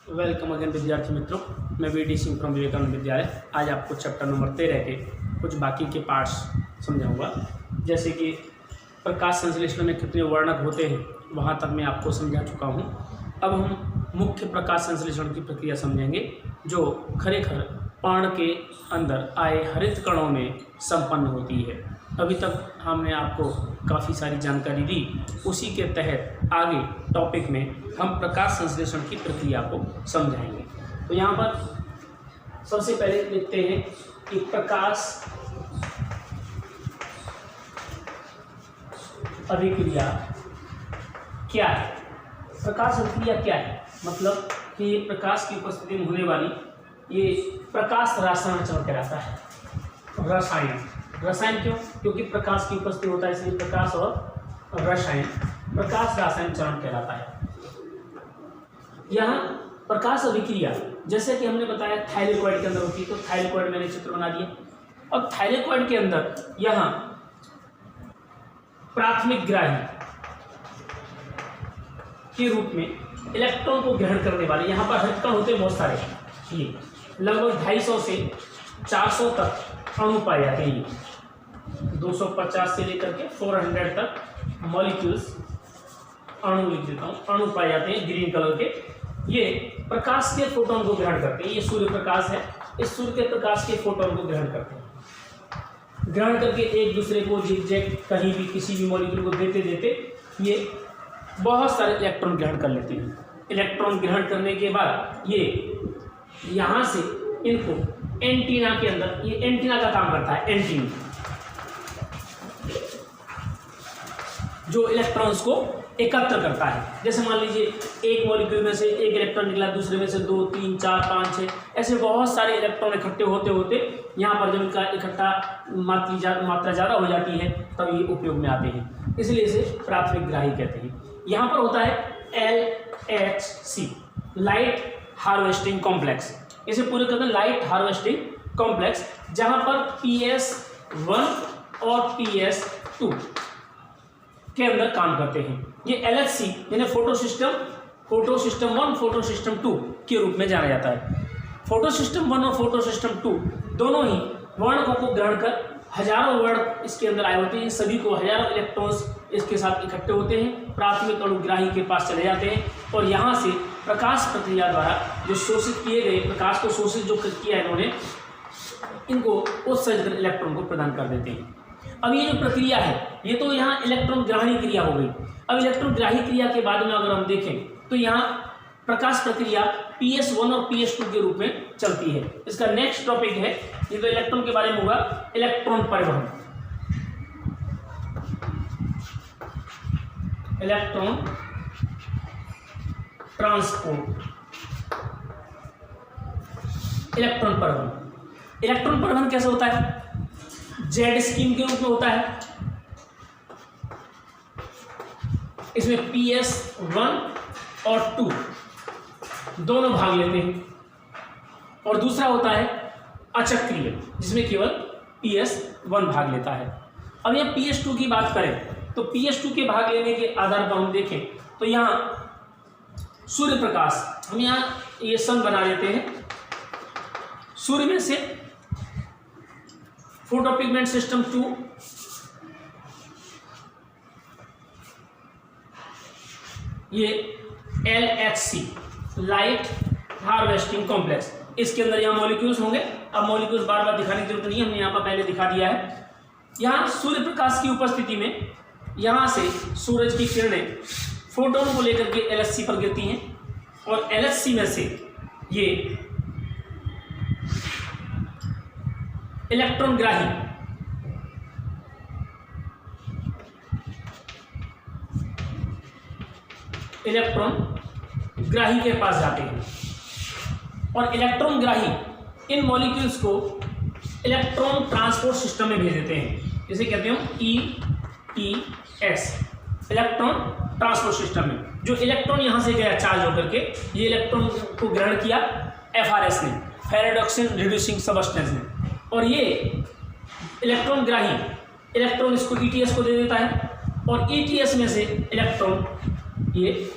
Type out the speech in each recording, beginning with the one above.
Welcome again विद्यार्थी मित्रों, मैं वी.डी. सिंह फ्रॉम विवेकानंद विद्यालय। आज आपको चैप्टर नंबर 13 के कुछ बाकी के पार्ट्स समझाऊंगा। जैसे कि प्रकाश संश्लेषण में कितने वर्णक होते हैं, वहाँ तक मैं आपको समझा चुका हूँ। अब हम मुख्य प्रकाश संश्लेषण की प्रक्रिया समझेंगे, जो खरेखर पर्ण के अंदर आए हरित कणों में संपन्न होती है। अभी तक हमने आपको काफ़ी सारी जानकारी दी, उसी के तहत आगे टॉपिक में हम प्रकाश संश्लेषण की प्रक्रिया को समझाएंगे। तो यहाँ पर सबसे पहले देखते हैं कि प्रकाश अभिक्रिया क्या है। प्रकाश अभिक्रिया क्या है मतलब कि प्रकाश की उपस्थिति में होने वाली ये प्रकाश रासायन चरण कहलाता है। रसायन क्यों? क्योंकि प्रकाश की उपस्थिति होता है, इसलिए प्रकाश और रसायन प्रकाश रासायन चरण कहलाता है। यहाँ प्रकाश अभिक्रिया जैसे कि हमने बताया थाइलेकॉइड के अंदर होती है, तो थाइलेकॉइड मैंने चित्र बना दिया। और थाइलेकॉइड के अंदर यहाँ प्राथमिक ग्राही के रूप में इलेक्ट्रॉन को ग्रहण करने वाले यहाँ पर हरित कण होते हैं बहुत सारे। ये लगभग 250 से 400 तक अणु पाए जाते हैं। 250 से लेकर के 400 तक मॉलिक्यूल्स, अणु लिख देता हूँ, अणु पाए जाते हैं ग्रीन कलर के। ये प्रकाश के फोटोन को ग्रहण करते हैं। ये सूर्य प्रकाश है, इस सूर्य के प्रकाश के फोटोन को ग्रहण करते हैं। ग्रहण करके एक दूसरे को जिग कहीं भी किसी भी मॉलिक्यूल को देते देते ये बहुत सारे इलेक्ट्रॉन ग्रहण कर लेते हैं। इलेक्ट्रॉन ग्रहण करने के बाद ये यहाँ से इनको एंटीना के अंदर, ये एंटीना का काम करता है। एंटीना जो इलेक्ट्रॉन्स को एकत्र करता है। जैसे मान लीजिए एक मॉलिक्यूल में से एक इलेक्ट्रॉन निकला, दूसरे में से 2, 3, 4, 5, 6 ऐसे बहुत सारे इलेक्ट्रॉन इकट्ठे होते होते यहाँ पर जब इनका इकट्ठा मात्रा ज़्यादा हो जाती है तब ये उपयोग में आते हैं, इसलिए इसे प्राथमिक ग्राही कहते हैं। यहाँ पर होता है LHC, लाइट हार्वेस्टिंग कॉम्प्लेक्स। इसे पूरे कहते हैं लाइट हार्वेस्टिंग कॉम्प्लेक्स, जहाँ पर PS1 और PS2 के अंदर काम करते हैं। ये LHC यानी फोटो सिस्टम 1, फोटो सिस्टम 2 के रूप में जाना जाता है। फोटो सिस्टम 1 और फोटो सिस्टम 2 दोनों ही वर्णकों को ग्रहण कर हजारों वर्णक इसके अंदर आए होते हैं। सभी को हजारों इलेक्ट्रॉन्स इसके साथ इकट्ठे होते हैं, प्राथमिक अणुग्राही के पास चले जाते हैं और यहाँ से प्रकाश प्रक्रिया द्वारा जो शोषित किए गए, प्रकाश को शोषित जो किया इन्होंने, इनको उत्सर्जित इलेक्ट्रॉन को प्रदान कर देते हैं। अब ये जो प्रक्रिया है ये तो यहाँ इलेक्ट्रॉन ग्राही क्रिया हो गई। अब इलेक्ट्रॉन ग्राही क्रिया के बाद में अगर हम देखें तो यहाँ प्रकाश प्रक्रिया PS1 और PS2 के रूप में चलती है। इसका नेक्स्ट टॉपिक है, ये तो इलेक्ट्रॉन के बारे में होगा, इलेक्ट्रॉन परिवहन। इलेक्ट्रॉन ट्रांसपोर्ट, इलेक्ट्रॉन परिवहन। इलेक्ट्रॉन परिवहन कैसे होता है? जेड स्कीम के रूप में होता है। इसमें PS1 और 2 दोनों भाग लेते हैं और दूसरा होता है अचक्रीय, जिसमें केवल PS1 भाग लेता है। अब यह PS2 की बात करें तो PS2 के भाग लेने के आधार पर हम देखें तो यहाँ सूर्य प्रकाश, हम यहाँ ये सन बना लेते हैं। सूर्य में से फोटोपिगमेंट सिस्टम 2, ये LHC, लाइट हार्वेस्टिंग कॉम्प्लेक्स, इसके अंदर यहाँ मॉलिक्यूल्स होंगे। अब मॉलिक्यूल्स बार बार दिखाने की जरूरत नहीं है, हमने यहाँ पर पहले दिखा दिया है। यहाँ सूर्य प्रकाश की उपस्थिति में यहाँ से सूरज की किरणें फोटोन को लेकर के LHC पर गिरती हैं और LHC में से ये इलेक्ट्रॉन ग्राही के पास जाते हैं और इलेक्ट्रॉन ग्राही इन मॉलिक्यूल्स को इलेक्ट्रॉन ट्रांसपोर्ट सिस्टम में भेज देते हैं। इसे कहते हैं ETS, इलेक्ट्रॉन ट्रांसपोर्ट सिस्टम में। जो इलेक्ट्रॉन यहाँ से गया चार्ज होकर के, ये इलेक्ट्रॉन को ग्रहण किया FRS ने, फेराडॉक्सिन रिड्यूसिंग सबस्टेंस ने, और ये इलेक्ट्रॉन ग्राही इलेक्ट्रॉन इसको ETS को दे देता है और ETS में से इलेक्ट्रॉन ये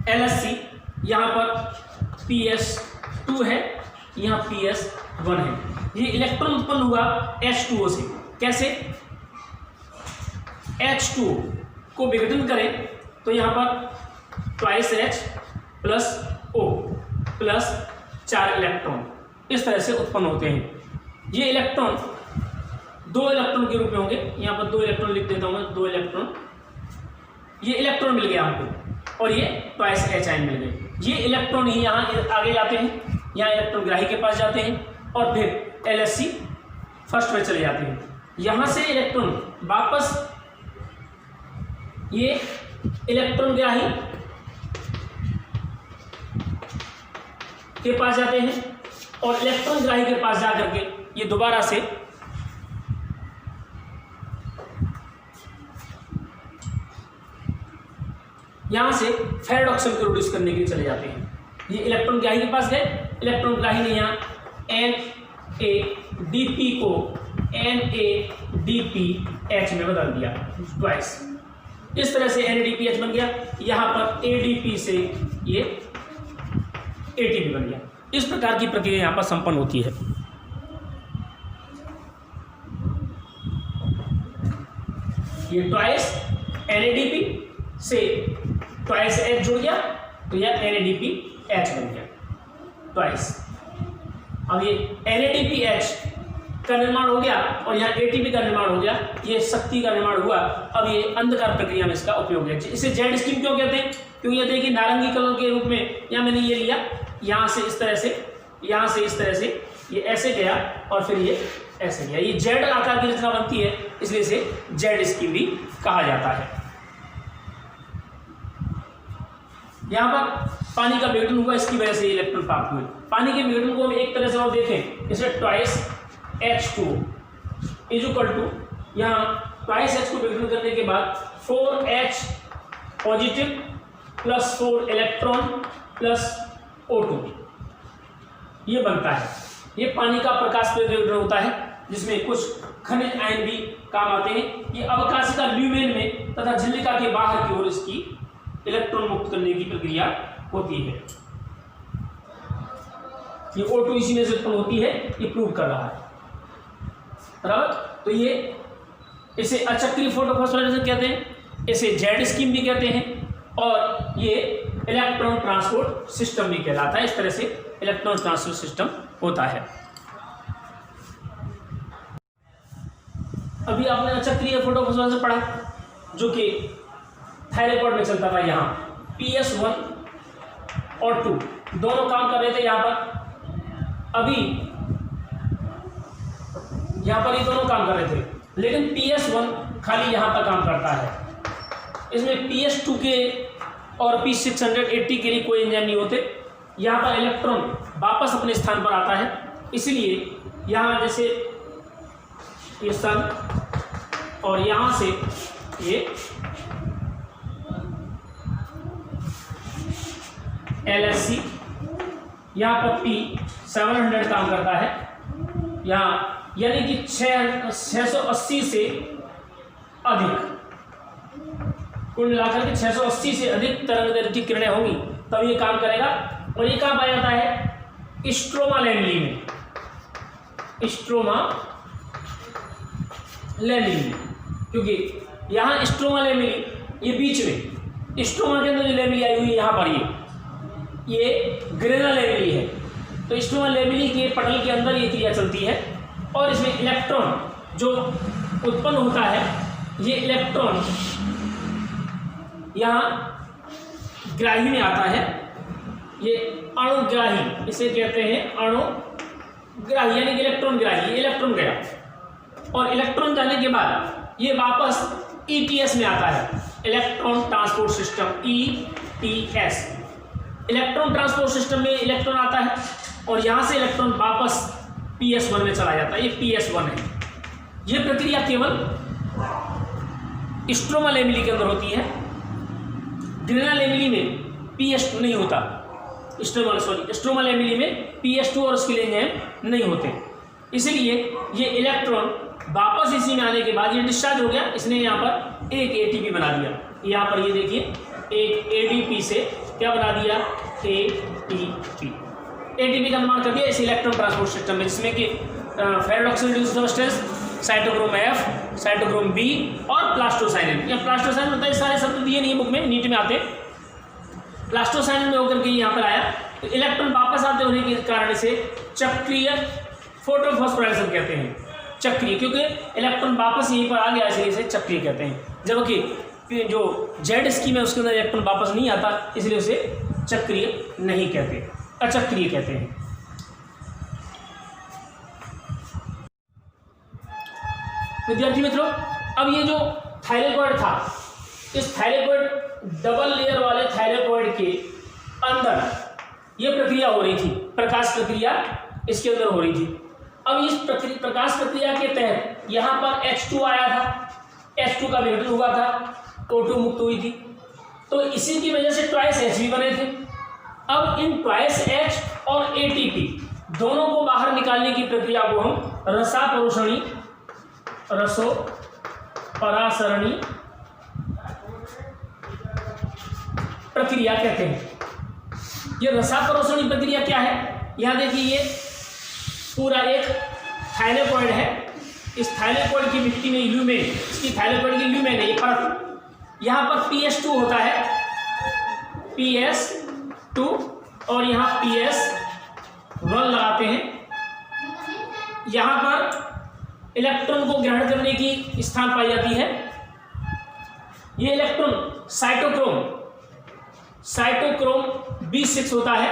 LHC यहाँ पर PS2 है, यहाँ PS1 है। ये इलेक्ट्रॉन उत्पन्न हुआ H2O से। कैसे? H2O को विघटन करें तो यहाँ पर twice H plus O plus 4 electron इस तरह से उत्पन्न होते हैं। ये इलेक्ट्रॉन 2 इलेक्ट्रॉन के रूप में होंगे। यहाँ पर 2 इलेक्ट्रॉन लिख देता हूँ मैं, 2 इलेक्ट्रॉन। ये इलेक्ट्रॉन मिल गया हमको और ये ट्वाइस H आयन मिल गए। ये इलेक्ट्रॉन ही यहाँ आगे जाते हैं, यहाँ इलेक्ट्रॉन ग्राही के पास जाते हैं और फिर LHC फर्स्ट में चले जाते हैं। यहाँ से इलेक्ट्रॉन वापस ये इलेक्ट्रॉन ग्राही के पास जाते हैं और इलेक्ट्रॉन ग्राही के पास जाकर के ये दोबारा से यहां से फेराइड ऑक्साइड को प्रोड्यूस करने के लिए चले जाते हैं। ये इलेक्ट्रॉन ग्राही के पास गए, इलेक्ट्रॉन ग्राही ने यहाँ NADP को NADPH में बदल दिया ट्वाइस। इस तरह से NADPH बन गया। यहाँ पर ADP से ये ATP बन गया। इस प्रकार की प्रक्रिया यहाँ पर संपन्न होती है। ये ट्वाइस NADP से ट्वाइस H जुड़ गया तो यह NADPH बन गया ट्वाइस। अब ये NADPH का निर्माण हो गया और यहाँ ATP का निर्माण हो गया। ये शक्ति का निर्माण हुआ। अब ये अंधकार प्रक्रिया में इसका उपयोग है। इसे जेड स्ट्रीम क्यों कहते हैं? क्योंकि ये देखिए नारंगी कलर के रूप में यहाँ मैंने ये लिया, यहाँ से इस तरह से, यहाँ से इस तरह से, ये ऐसे गया और फिर ये ऐसे गया। ये जेड आकार की रचना बनती है, इसलिए इसे जेड स्ट्रीम भी कहा जाता है। यहाँ पर पानी का विघटन हुआ, इसकी वजह से इलेक्ट्रॉन प्राप्त हुए। पानी के विघटन को हम एक तरह से और देखें, जैसे twice H2O is equal to, यहाँ ट्वाइस H को विघटन करने के बाद 4H positive plus 4 electron plus O2 ये बनता है। ये पानी का प्रकाश विघटन होता है जिसमें कुछ खनिज आयन भी काम आते हैं। ये अवकाशिका ल्यूमेन में तथा झिल्लिका के बाहर की ओर इसकी इलेक्ट्रॉन मुक्त करने की प्रक्रिया होती है। ये O2 इसी में से उत्पन्न होती है, ये प्रूव कर रहा है बराबर। तो ये इसे अचक्रीय फोटोफॉस्फोराइलेशन कहते हैं, इसे जेड स्कीम भी कहते हैं और ये इलेक्ट्रॉन ट्रांसपोर्ट सिस्टम भी कहलाता है। इस तरह से इलेक्ट्रॉन ट्रांसपोर्ट सिस्टम होता है। अभी आपने अचक्रीय फोटोफॉस्फोराइलेशन पढ़ा जो कि थायरॉइड में चलता था। यहाँ PS1 और 2 दोनों काम कर रहे थे। यहाँ पर अभी यहाँ पर ये दोनों काम कर रहे थे, लेकिन PS1 खाली यहाँ पर काम करता है। इसमें PS2 के और P680 के लिए कोई एंजाइम नहीं होते। यहाँ पर इलेक्ट्रॉन वापस अपने स्थान पर आता है, इसलिए यहाँ जैसे ये स्थान और यहाँ से ये LHC, यहाँ पर P700 काम करता है। यहाँ यानी कि 680 से अधिक, कुल मिलाकर के 680 से अधिक तरंगदैर्घ्य की किरणें होंगी तब ये काम करेगा। और ये कहाँ पाया जाता है? स्ट्रोमा लैमेली में, स्ट्रोमा लैमेली में, क्योंकि यहाँ स्ट्रोमा लैमेली ये बीच में, स्ट्रोमा के अंदर जो लैमेली आई हुई है यहाँ पर ये ग्रेना लैमेली है। तो स्ट्रोमा लैमेली के पटल के अंदर ये क्रिया चलती है और इसमें इलेक्ट्रॉन जो उत्पन्न होता है, ये इलेक्ट्रॉन यहाँ ग्राही में आता है। ये अणुग्राही इसे कहते हैं, अणुग्राही यानी कि इलेक्ट्रॉन ग्राही। ये इलेक्ट्रॉन गया और इलेक्ट्रॉन जाने के बाद ये वापस ETS में आता है, electron transport system, ETS। Electron transport system में इलेक्ट्रॉन आता है और यहाँ से इलेक्ट्रॉन वापस PS1 में चला जाता है। ये PS1 है। ये प्रक्रिया केवल स्ट्रोमा लैमेली के अंदर होती है। ग्रेना लैमेली में PS2 नहीं होता, स्ट्रोमा लैमेली में PS2 और उसके एंजाइम नहीं होते। इसलिए ये इलेक्ट्रॉन वापस इसी में आने के बाद ये डिस्चार्ज हो गया, इसने यहाँ पर एक ATP बना दिया। यहाँ पर ये देखिए एक ADP से क्या बना दिया? ATP। ATP का निर्माण कर दिया इस इलेक्ट्रॉन ट्रांसपोर्ट सिस्टम में, जिसमें कि ferrate oxide reduced substance, cytochrome F, cytochrome B और प्लास्टोसाइनिन। या प्लास्टोसाइनिन होता है, सारे शब्द दिए नहीं बुक में, नीट में आते। प्लास्टोसाइनिन में होकर के यहाँ पर आया, तो इलेक्ट्रॉन वापस आते होने के कारण इसे चक्रीय फोटोफॉस्फोराइलेशन कहते हैं। चक्रीय, क्योंकि इलेक्ट्रॉन वापस यहीं पर आ गया इसलिए इसे चक्रीय कहते हैं। जबकि जो जेड स्कीम है उसके अंदर इलेक्ट्रॉन वापस नहीं आता, इसलिए उसे चक्रीय नहीं कहते, अचक्रीय कहते हैं। विद्यार्थी मित्रों, अब ये जो थाइलेकॉइड था, इस थाइलेकॉइड डबल लेयर वाले थाइलेकॉइड के अंदर ये प्रक्रिया हो रही थी, प्रकाश प्रक्रिया इसके अंदर हो रही थी। अब इस प्रकाश प्रक्रिया के तहत यहाँ पर H2 आया था, H2 का विघटन हुआ था, O2 मुक्त हुई थी, तो इसी की वजह से ट्वाइस H भी बने थे। अब इन ट्वाइस H और ATP दोनों को बाहर निकालने की प्रक्रिया को हम रसापरोषणी, रसोपरासरणी प्रक्रिया कहते हैं। ये रसापरोषणी प्रक्रिया क्या है? यहाँ देखिए, ये पूरा एक थाइलेकॉइड है। इस थाइलेकॉइड की मिट्टी में ल्यूमेन, इसकी थाइलेकॉइड की ल्यूमेन है ये परत। यहाँ पर PS2 होता है, PS2 और यहाँ PS1 लगाते हैं। यहाँ पर इलेक्ट्रॉन को ग्रहण करने की स्थान पाई जाती है। ये इलेक्ट्रॉन साइटोक्रोम B6 होता है।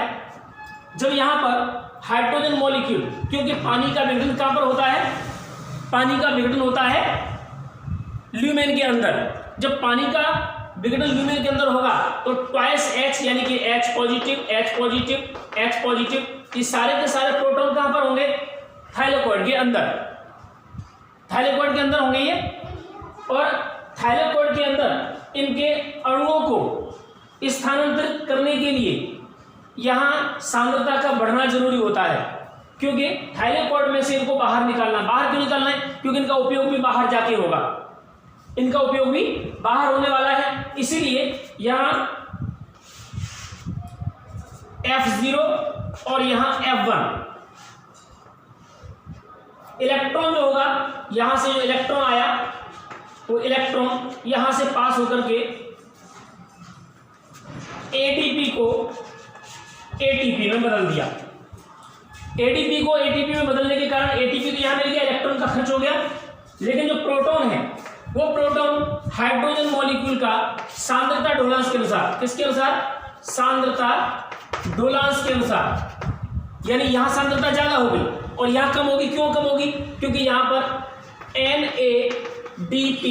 जब यहाँ पर हाइड्रोजन मॉलिक्यूल, क्योंकि पानी का विघटन कहाँ पर होता है? पानी का विघटन होता है ल्यूमेन के अंदर। जब पानी का विघटन ल्यूमेन के अंदर होगा तो ट्वाइस H यानी कि H positive, H positive, H positive, ये सारे के सारे प्रोटॉन कहाँ पर होंगे? थाइलेकॉइड के अंदर, थाइलेकॉइड के अंदर होंगे ये। और थाइलेकॉइड के अंदर इनके अणुओं को स्थानांतरित करने के लिए यहाँ सांद्रता का बढ़ना जरूरी होता है, क्योंकि थाइलेकॉइड में से इनको बाहर निकालना। बाहर क्यों निकालना है? क्योंकि इनका उपयोग भी बाहर जाके होगा, इनका उपयोग भी बाहर होने वाला है। इसीलिए यहाँ F0 और यहाँ F1 इलेक्ट्रॉन जो होगा, यहाँ से जो इलेक्ट्रॉन आया वो इलेक्ट्रॉन यहाँ से पास होकर के ATP को ATP में बदल दिया। ATP को ATP में बदलने के कारण ATP तो यहाँ मिल गया, इलेक्ट्रॉन का खर्च हो गया। लेकिन जो प्रोटॉन है वो प्रोटॉन हाइड्रोजन मॉलिक्यूल का सांद्रता ढोलांश के अनुसार, किसके अनुसार? सांद्रता ढोलांश के अनुसार, यानी यहाँ सांद्रता ज्यादा होगी और यहाँ कम होगी। क्यों कम होगी? क्योंकि यहाँ पर NADP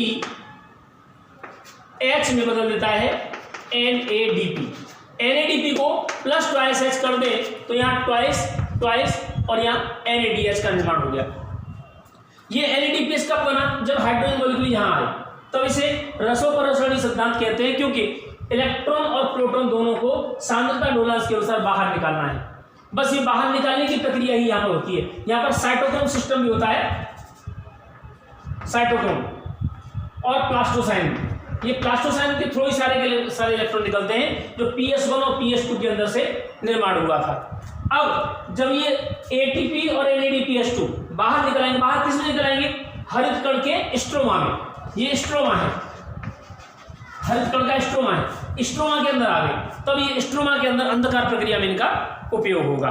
H में बदल देता है, NADP को प्लस ट्वाइस H कर दे तो यहाँ ट्वाइस और यहाँ NADH का निर्माण हो गया। ये NADPH कब बना? जब हाइड्रोजन मॉलिक्यूल यहाँ आए, तब इसे रसोपरोषणी सिद्धांत कहते हैं, क्योंकि इलेक्ट्रॉन और प्रोटॉन दोनों को सांद्रता ढोलांश के अनुसार बाहर निकालना है। बस ये बाहर निकालने की प्रक्रिया ही यहाँ पर होती है। यहाँ पर साइटोक्रोम सिस्टम भी होता है, साइटोक्रोम और प्लास्टोसाइनिन। ये प्लास्टोसाइनिन के थ्रू ही सारे इलेक्ट्रॉन निकलते हैं, जो PS1 और PS2 के अंदर से निर्माण हुआ था। अब जब ये ATP और NADPH2 बाहर निकलाएंगे, बाहर किस में निकलाएंगे? हरित कण के स्ट्रोमा में। ये स्ट्रोमा है, हरित कण का स्ट्रोमा है, स्ट्रोमा के अंदर आ गए, तब ये स्ट्रोमा के अंदर अंधकार प्रक्रिया में इनका उपयोग होगा।